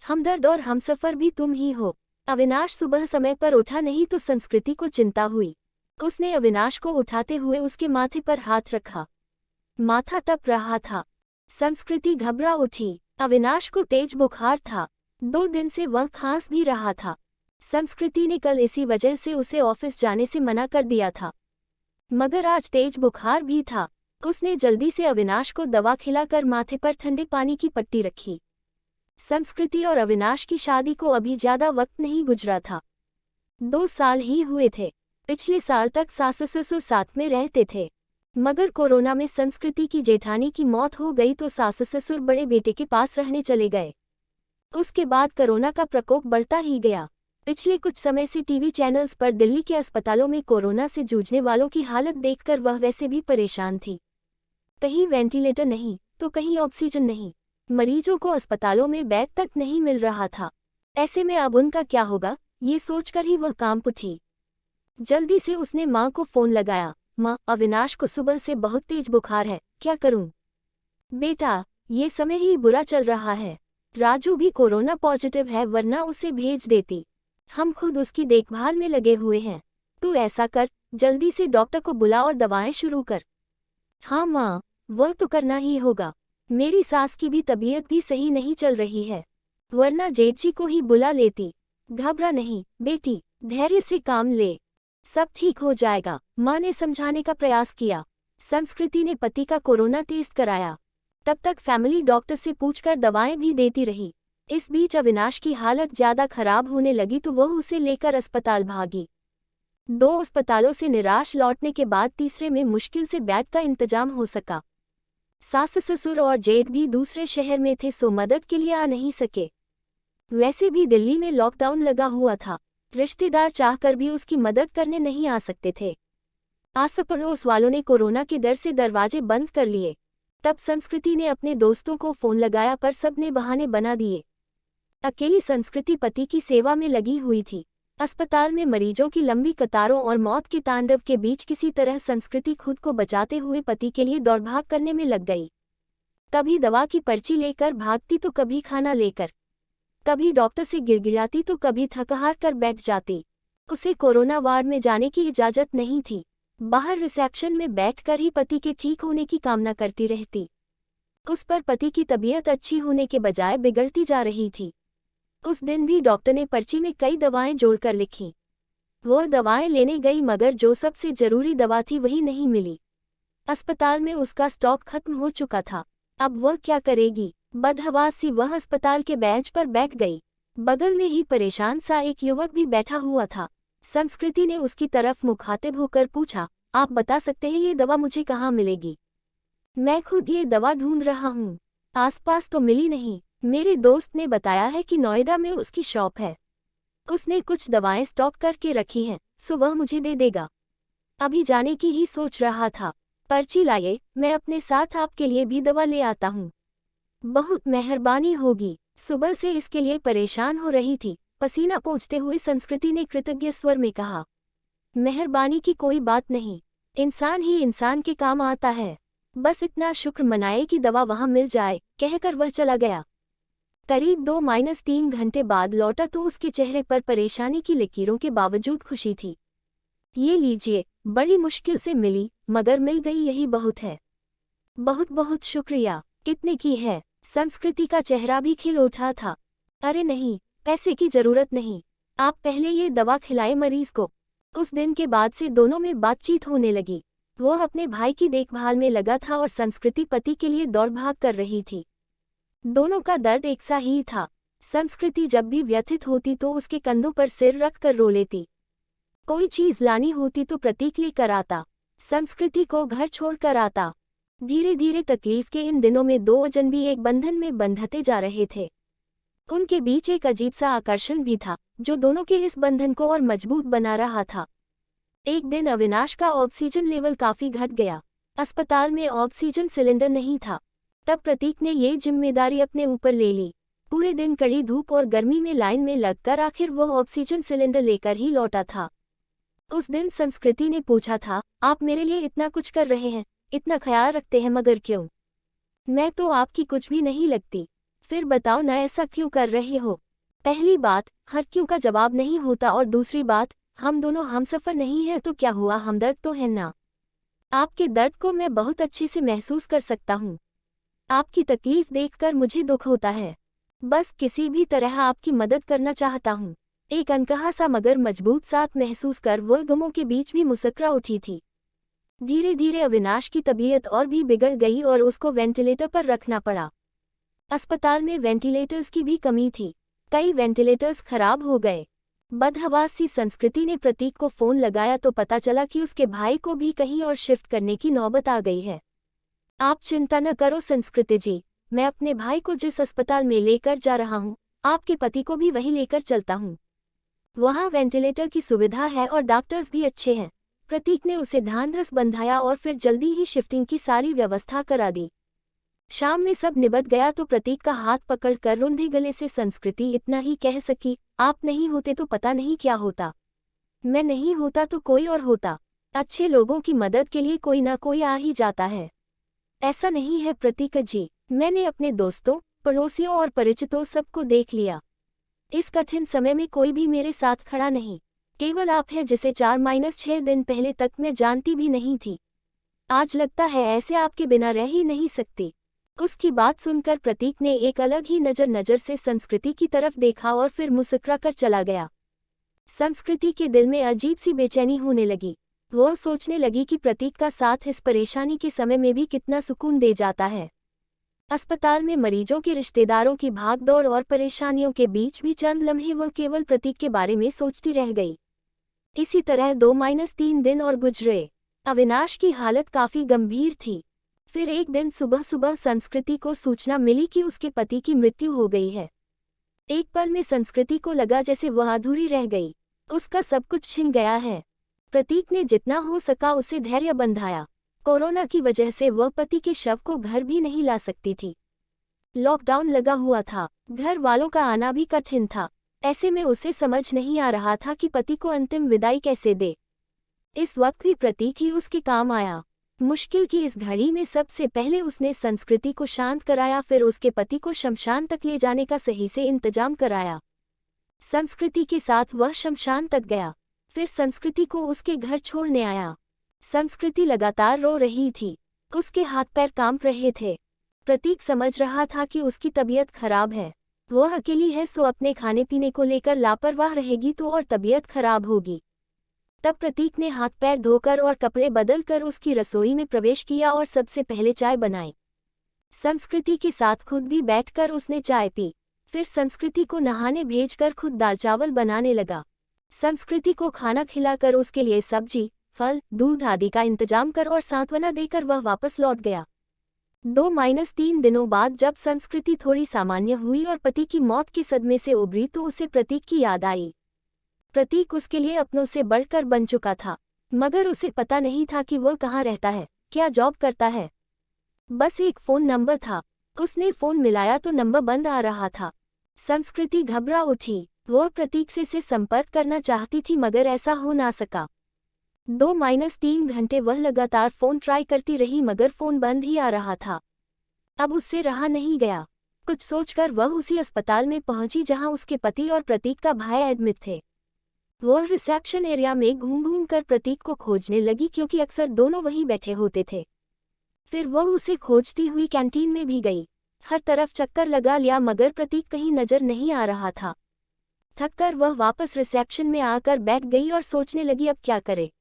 हमदर्द और हमसफर भी तुम ही हो। अविनाश सुबह समय पर उठा नहीं तो संस्कृति को चिंता हुई। उसने अविनाश को उठाते हुए उसके माथे पर हाथ रखा। माथा तप रहा था। संस्कृति घबरा उठी। अविनाश को तेज बुखार था। 2 दिन से वह खांस भी रहा था। संस्कृति ने कल इसी वजह से उसे ऑफिस जाने से मना कर दिया था, मगर आज तेज बुखार भी था। उसने जल्दी से अविनाश को दवा खिलाकर माथे पर ठंडे पानी की पट्टी रखी। संस्कृति और अविनाश की शादी को अभी ज्यादा वक्त नहीं गुजरा था। 2 साल ही हुए थे। पिछले साल तक सास ससुर साथ में रहते थे, मगर कोरोना में संस्कृति की जेठानी की मौत हो गई तो सास ससुर बड़े बेटे के पास रहने चले गए। उसके बाद कोरोना का प्रकोप बढ़ता ही गया। पिछले कुछ समय से टीवी चैनल्स पर दिल्ली के अस्पतालों में कोरोना से जूझने वालों की हालत देखकर वह वैसे भी परेशान थी। कहीं वेंटिलेटर नहीं तो कहीं ऑक्सीजन नहीं। मरीजों को अस्पतालों में बेड तक नहीं मिल रहा था। ऐसे में अब उनका क्या होगा, ये सोचकर ही वह कांप उठी। जल्दी से उसने माँ को फोन लगाया। माँ, अविनाश को सुबह से बहुत तेज बुखार है, क्या करूं? बेटा, ये समय ही बुरा चल रहा है। राजू भी कोरोना पॉजिटिव है, वरना उसे भेज देती। हम खुद उसकी देखभाल में लगे हुए हैं। तू ऐसा कर, जल्दी से डॉक्टर को बुला और दवाएं शुरू कर। हाँ माँ, वह तो करना ही होगा। मेरी सास की भी तबीयत भी सही नहीं चल रही है, वरना जेठ जी को ही बुला लेती। घबरा नहीं बेटी, धैर्य से काम ले, सब ठीक हो जाएगा, माँ ने समझाने का प्रयास किया। संस्कृति ने पति का कोरोना टेस्ट कराया। तब तक फैमिली डॉक्टर से पूछकर दवाएं भी देती रही। इस बीच अविनाश की हालत ज्यादा खराब होने लगी तो वह उसे लेकर अस्पताल भागी। 2 अस्पतालों से निराश लौटने के बाद तीसरे में मुश्किल से बेड का इंतजाम हो सका। सास ससुर और जेठ भी दूसरे शहर में थे सो मदद के लिए आ नहीं सके। वैसे भी दिल्ली में लॉकडाउन लगा हुआ था, रिश्तेदार चाहकर भी उसकी मदद करने नहीं आ सकते थे। आस पड़ोस वालों ने कोरोना के डर से दरवाजे बंद कर लिए। तब संस्कृति ने अपने दोस्तों को फोन लगाया पर सबने बहाने बना दिए। अकेली संस्कृति पति की सेवा में लगी हुई थी। अस्पताल में मरीजों की लंबी कतारों और मौत के तांडव के बीच किसी तरह संस्कृति खुद को बचाते हुए पति के लिए दौड़भाग करने में लग गई। कभी दवा की पर्ची लेकर भागती तो कभी खाना लेकर, कभी डॉक्टर से गिड़गिड़ाती तो कभी थक-हार कर बैठ जाती। उसे कोरोना वार्ड में जाने की इजाजत नहीं थी। बाहर रिसेप्शन में बैठकर ही पति के ठीक होने की कामना करती रहती। उस पर पति की तबीयत अच्छी होने के बजाय बिगड़ती जा रही थी। उस दिन भी डॉक्टर ने पर्ची में कई दवाएं जोड़कर लिखीं। वह दवाएं लेने गई मगर जो सबसे जरूरी दवा थी वही नहीं मिली। अस्पताल में उसका स्टॉक खत्म हो चुका था। अब वह क्या करेगी? बदहवास सी वह अस्पताल के बेंच पर बैठ गई। बगल में ही परेशान सा एक युवक भी बैठा हुआ था। संस्कृति ने उसकी तरफ मुखातिब होकर पूछा, आप बता सकते हैं ये दवा मुझे कहाँ मिलेगी? मैं खुद ये दवा ढूंढ रहा हूँ, आसपास तो मिली नहीं। मेरे दोस्त ने बताया है कि नोएडा में उसकी शॉप है। उसने कुछ दवाएं स्टॉक करके रखी हैं, सो वह मुझे दे देगा। अभी जाने की ही सोच रहा था। पर्ची लाइए, मैं अपने साथ आपके लिए भी दवा ले आता हूँ। बहुत मेहरबानी होगी। सुबह से इसके लिए परेशान हो रही थी। पसीना पोंछते हुए संस्कृति ने कृतज्ञ स्वर में कहा, मेहरबानी की कोई बात नहीं, इंसान ही इंसान के काम आता है। बस इतना शुक्र मनाए कि दवा वहां मिल जाए, कहकर वह चला गया। करीब 2-3 घंटे बाद लौटा तो उसके चेहरे पर परेशानी की लकीरों के बावजूद खुशी थी। ये लीजिए, बड़ी मुश्किल से मिली, मगर मिल गई, यही बहुत है। बहुत बहुत शुक्रिया। कितने की है? संस्कृति का चेहरा भी खिल उठा था। अरे नहीं, पैसे की जरूरत नहीं, आप पहले ये दवा खिलाए मरीज को। उस दिन के बाद से दोनों में बातचीत होने लगी। वह अपने भाई की देखभाल में लगा था और संस्कृति पति के लिए दौड़-भाग कर रही थी। दोनों का दर्द एक सा ही था। संस्कृति जब भी व्यथित होती तो उसके कंधों पर सिर रख कर रो लेती। कोई चीज लानी होती तो प्रतीक लेकर आता, संस्कृति को घर छोड़कर आता। धीरे धीरे तकलीफ के इन दिनों में 2 अजनबी एक बंधन में बंधते जा रहे थे। उनके बीच एक अजीब सा आकर्षण भी था जो दोनों के इस बंधन को और मजबूत बना रहा था। एक दिन अविनाश का ऑक्सीजन लेवल काफी घट गया। अस्पताल में ऑक्सीजन सिलेंडर नहीं था। तब प्रतीक ने ये जिम्मेदारी अपने ऊपर ले ली। पूरे दिन कड़ी धूप और गर्मी में लाइन में लगकर आखिर वह ऑक्सीजन सिलेंडर लेकर ही लौटा था। उस दिन संस्कृति ने पूछा था, आप मेरे लिए इतना कुछ कर रहे हैं, इतना ख्याल रखते हैं, मगर क्यों? मैं तो आपकी कुछ भी नहीं लगती। फिर बताओ ना, ऐसा क्यों कर रहे हो? पहली बात, हर क्यों का जवाब नहीं होता, और दूसरी बात, हम दोनों हमसफर नहीं है तो क्या हुआ, हमदर्द तो है ना। आपके दर्द को मैं बहुत अच्छे से महसूस कर सकता हूँ। आपकी तकलीफ देखकर मुझे दुख होता है। बस किसी भी तरह आपकी मदद करना चाहता हूँ। एक अनकहा सा मगर मजबूत साथ महसूस कर वह गमों के बीच भी मुस्कुरा उठी थी। धीरे धीरे अविनाश की तबीयत और भी बिगड़ गई और उसको वेंटिलेटर पर रखना पड़ा। अस्पताल में वेंटिलेटर्स की भी कमी थी। कई वेंटिलेटर्स खराब हो गए। बदहवास सी संस्कृति ने प्रतीक को फोन लगाया तो पता चला कि उसके भाई को भी कहीं और शिफ्ट करने की नौबत आ गई है। आप चिंता न करो संस्कृति जी, मैं अपने भाई को जिस अस्पताल में लेकर जा रहा हूँ, आपके पति को भी वहीं लेकर चलता हूँ। वहाँ वेंटिलेटर की सुविधा है और डॉक्टर्स भी अच्छे हैं। प्रतीक ने उसे ढांढस बंधाया और फिर जल्दी ही शिफ्टिंग की सारी व्यवस्था करा दी। शाम में सब निबट गया तो प्रतीक का हाथ पकड़कर रुंधे गले से संस्कृति इतना ही कह सकी, आप नहीं होते तो पता नहीं क्या होता। मैं नहीं होता तो कोई और होता। अच्छे लोगों की मदद के लिए कोई ना कोई आ ही जाता है। ऐसा नहीं है प्रतीक जी, मैंने अपने दोस्तों, पड़ोसियों और परिचितों सबको देख लिया। इस कठिन समय में कोई भी मेरे साथ खड़ा नहीं। केवल आप हैं जिसे 4-6 दिन पहले तक मैं जानती भी नहीं थी। आज लगता है ऐसे आपके बिना रह ही नहीं सकती। उसकी बात सुनकर प्रतीक ने एक अलग ही नजर से संस्कृति की तरफ देखा और फिर मुस्कुरा कर चला गया। संस्कृति के दिल में अजीब सी बेचैनी होने लगी। वह सोचने लगी कि प्रतीक का साथ इस परेशानी के समय में भी कितना सुकून दे जाता है। अस्पताल में मरीजों के रिश्तेदारों की भागदौड़ और परेशानियों के बीच भी चंद लम्हे वह केवल प्रतीक के बारे में सोचती रह गई। इसी तरह 2-3 दिन और गुजरे। अविनाश की हालत काफी गंभीर थी। फिर एक दिन सुबह सुबह संस्कृति को सूचना मिली कि उसके पति की मृत्यु हो गई है। एक पल में संस्कृति को लगा जैसे वह अधूरी रह गई। उसका सब कुछ छिन गया है। प्रतीक ने जितना हो सका उसे धैर्य बंधाया। कोरोना की वजह से वह पति के शव को घर भी नहीं ला सकती थी। लॉकडाउन लगा हुआ था, घर वालों का आना भी कठिन था। ऐसे में उसे समझ नहीं आ रहा था कि पति को अंतिम विदाई कैसे दे। इस वक्त भी प्रतीक ही उसके काम आया। मुश्किल की इस घड़ी में सबसे पहले उसने संस्कृति को शांत कराया, फिर उसके पति को शमशान तक ले जाने का सही से इंतजाम कराया। संस्कृति के साथ वह शमशान तक गया, फिर संस्कृति को उसके घर छोड़ने आया। संस्कृति लगातार रो रही थी, उसके हाथ पैर कांप रहे थे। प्रतीक समझ रहा था कि उसकी तबीयत खराब है। वह अकेली है, सो अपने खाने पीने को लेकर लापरवाह रहेगी तो और तबीयत खराब होगी। तब प्रतीक ने हाथ पैर धोकर और कपड़े बदलकर उसकी रसोई में प्रवेश किया और सबसे पहले चाय बनाई। संस्कृति के साथ खुद भी बैठकर उसने चाय पी। फिर संस्कृति को नहाने भेजकर खुद दाल चावल बनाने लगा। संस्कृति को खाना खिलाकर उसके लिए सब्जी, फल, दूध आदि का इंतजाम कर और सांत्वना देकर वह वापस लौट गया। 2-3 दिनों बाद जब संस्कृति थोड़ी सामान्य हुई और पति की मौत के सदमे से उबरी तो उसे प्रतीक की याद आई। प्रतीक उसके लिए अपनों से बढ़कर बन चुका था, मगर उसे पता नहीं था कि वह कहाँ रहता है, क्या जॉब करता है। बस एक फ़ोन नंबर था। उसने फ़ोन मिलाया तो नंबर बंद आ रहा था। संस्कृति घबरा उठी। वह प्रतीक से संपर्क करना चाहती थी मगर ऐसा हो ना सका। 2-3 घंटे वह लगातार फ़ोन ट्राई करती रही मगर फ़ोन बंद ही आ रहा था। अब उससे रहा नहीं गया। कुछ सोचकर वह उसी अस्पताल में पहुंची जहां उसके पति और प्रतीक का भाई एडमिट थे। वह रिसेप्शन एरिया में घूम कर प्रतीक को खोजने लगी क्योंकि अक्सर दोनों वहीं बैठे होते थे। फिर वह उसे खोजती हुई कैंटीन में भी गई। हर तरफ चक्कर लगा लिया मगर प्रतीक कहीं नजर नहीं आ रहा था। थककर वह वापस रिसेप्शन में आकर बैठ गई और सोचने लगी अब क्या करे।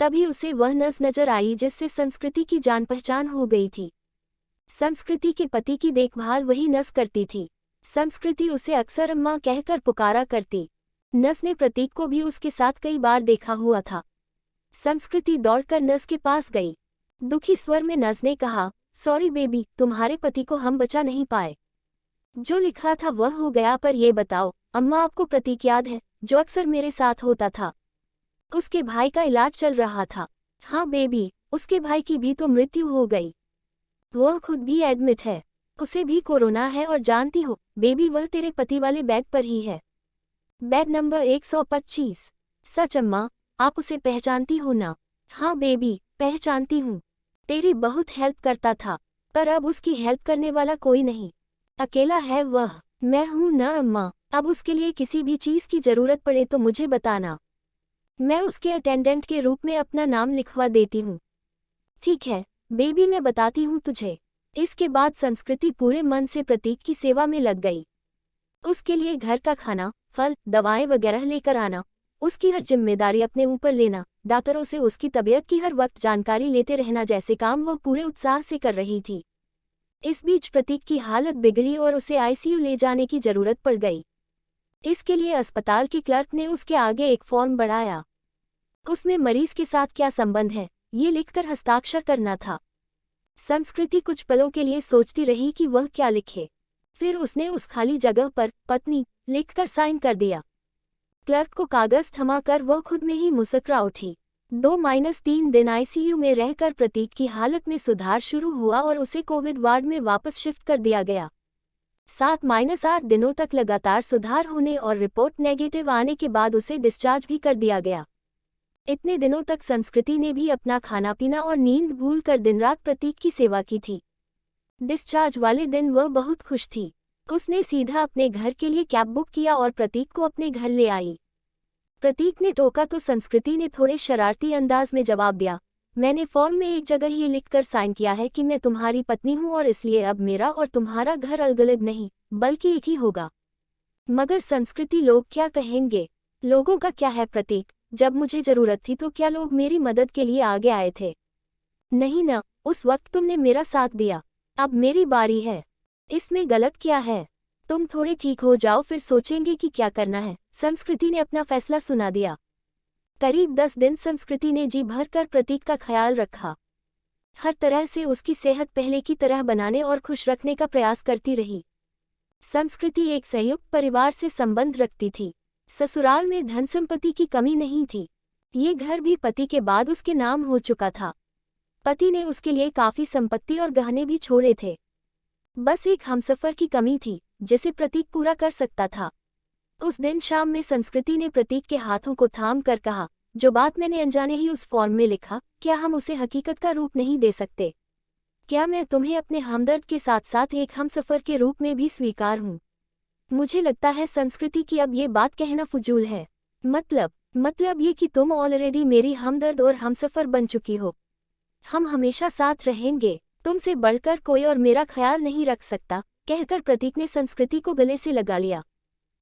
तभी उसे वह नर्स नजर आई जिससे संस्कृति की जान पहचान हो गई थी। संस्कृति के पति की देखभाल वही नर्स करती थी। संस्कृति उसे अक्सर अम्मा कहकर पुकारा करती। नर्स ने प्रतीक को भी उसके साथ कई बार देखा हुआ था। संस्कृति दौड़कर नर्स के पास गई। दुखी स्वर में नर्स ने कहा, सॉरी बेबी, तुम्हारे पति को हम बचा नहीं पाए। जो लिखा था वह हो गया, पर ये बताओ अम्मा, आपको प्रतीक याद है, जो अक्सर मेरे साथ होता था? उसके भाई का इलाज चल रहा था। हाँ बेबी, उसके भाई की भी तो मृत्यु हो गई। वह खुद भी एडमिट है, उसे भी कोरोना है और जानती हो बेबी, वह तेरे पति वाले बेड पर ही है, बेड नंबर 125। सच अम्मा, आप उसे पहचानती हो ना? हाँ बेबी, पहचानती हूँ। तेरी बहुत हेल्प करता था, पर अब उसकी हेल्प करने वाला कोई नहीं। अकेला है वह। मैं हूं न अम्मा। अब उसके लिए किसी भी चीज की जरूरत पड़े तो मुझे बताना। मैं उसके अटेंडेंट के रूप में अपना नाम लिखवा देती हूँ। ठीक है बेबी, मैं बताती हूँ तुझे। इसके बाद संस्कृति पूरे मन से प्रतीक की सेवा में लग गई। उसके लिए घर का खाना, फल, दवाएं वगैरह लेकर आना, उसकी हर जिम्मेदारी अपने ऊपर लेना, डॉक्टरों से उसकी तबीयत की हर वक्त जानकारी लेते रहना जैसे काम वह पूरे उत्साह से कर रही थी। इस बीच प्रतीक की हालत बिगड़ी और उसे आईसीयू ले जाने की जरूरत पड़ गई। इसके लिए अस्पताल के क्लर्क ने उसके आगे एक फॉर्म बढ़ाया। उसमें मरीज के साथ क्या संबंध है ये लिखकर हस्ताक्षर करना था। संस्कृति कुछ पलों के लिए सोचती रही कि वह क्या लिखे। फिर उसने उस खाली जगह पर पत्नी लिखकर साइन कर दिया। क्लर्क को कागज थमाकर वह खुद में ही मुस्कुरा उठी। 2-3 दिन आईसीयू में रहकर प्रतीक की हालत में सुधार शुरू हुआ और उसे कोविड वार्ड में वापस शिफ्ट कर दिया गया। 7-8 दिनों तक लगातार सुधार होने और रिपोर्ट नेगेटिव आने के बाद उसे डिस्चार्ज भी कर दिया गया। इतने दिनों तक संस्कृति ने भी अपना खाना पीना और नींद भूलकर दिन रात प्रतीक की सेवा की थी। डिस्चार्ज वाले दिन वह बहुत खुश थी। उसने सीधा अपने घर के लिए कैब बुक किया और प्रतीक को अपने घर ले आई। प्रतीक ने टोका तो संस्कृति ने थोड़े शरारती अंदाज में जवाब दिया, मैंने फॉर्म में एक जगह ये लिखकर साइन किया है कि मैं तुम्हारी पत्नी हूं और इसलिए अब मेरा और तुम्हारा घर अलग अलग नहीं बल्कि एक ही होगा। मगर संस्कृति, लोग क्या कहेंगे? लोगों का क्या है प्रतीक, जब मुझे जरूरत थी तो क्या लोग मेरी मदद के लिए आगे आए थे? नहीं न, उस वक्त तुमने मेरा साथ दिया। अब मेरी बारी है। इसमें गलत क्या है? तुम थोड़े ठीक हो जाओ फिर सोचेंगे कि क्या करना है। संस्कृति ने अपना फैसला सुना दिया। करीब 10 दिन संस्कृति ने जी भरकर प्रतीक का ख्याल रखा। हर तरह से उसकी सेहत पहले की तरह बनाने और खुश रखने का प्रयास करती रही। संस्कृति एक संयुक्त परिवार से संबंध रखती थी। ससुराल में धन संपत्ति की कमी नहीं थी। ये घर भी पति के बाद उसके नाम हो चुका था। पति ने उसके लिए काफी संपत्ति और गहने भी छोड़े थे। बस एक हमसफर की कमी थी जिसे प्रतीक पूरा कर सकता था। उस दिन शाम में संस्कृति ने प्रतीक के हाथों को थाम कर कहा, जो बात मैंने अनजाने ही उस फॉर्म में लिखा, क्या हम उसे हकीकत का रूप नहीं दे सकते? क्या मैं तुम्हें अपने हमदर्द के साथ साथ एक हमसफर के रूप में भी स्वीकार हूँ? मुझे लगता है संस्कृति की अब ये बात कहना फजूल है। मतलब ये कि तुम ऑलरेडी मेरी हमदर्द और हमसफर बन चुकी हो। हम हमेशा साथ रहेंगे। तुमसे बढ़कर कोई और मेरा ख्याल नहीं रख सकता, कहकर प्रतीक ने संस्कृति को गले से लगा लिया।